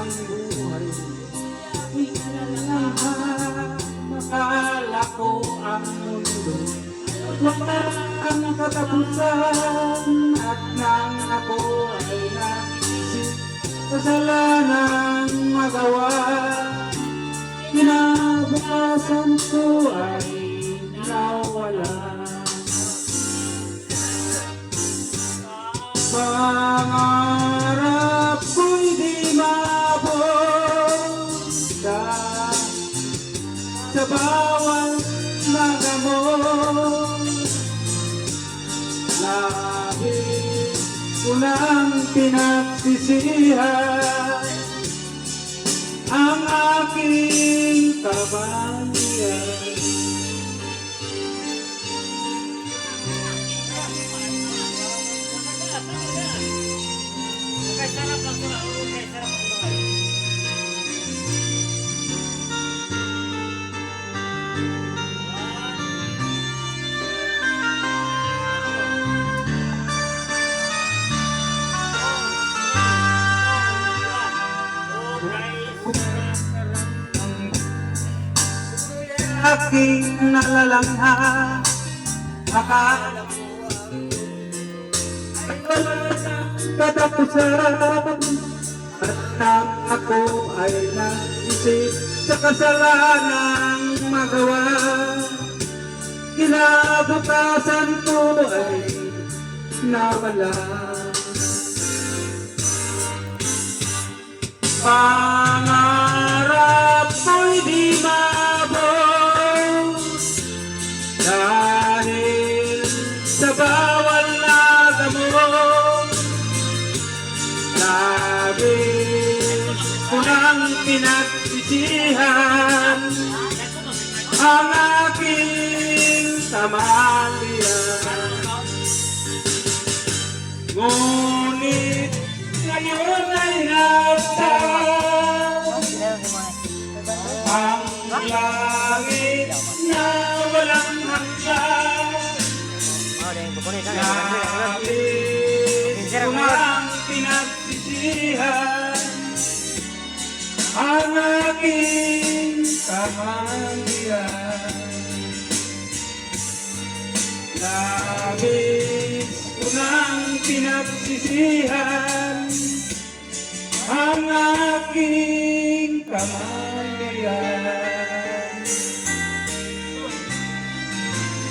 ang buhay. Makala ko ang mundo, wala ang katapusan, at nang ako ay naisip, kasalanang magawa, kinabukasan ko ay nawala. Pangarap ko'y di mabot sa bawal na gamot. Labis ko nang pinagsisihan ang aking kabandian. Sarap lang sila, okay, sarap lang sila. Aking nalalangha, akala mo ay wala ng katapusan, at nang ako ay naisip sa kasalanang magawa, kinabukasan ko ay nawala. Pangarap ko'y di mabot dahil sa bawal na gamot. Labis ko nang pinagsisihan ang aking kamalian. Ngunit ngayon ay nasa ang langit na walang hanggan. Labis ko nang pinagsisihan ang aking kamalian. Labis ko nang pinagsisihan ang aking kamalian.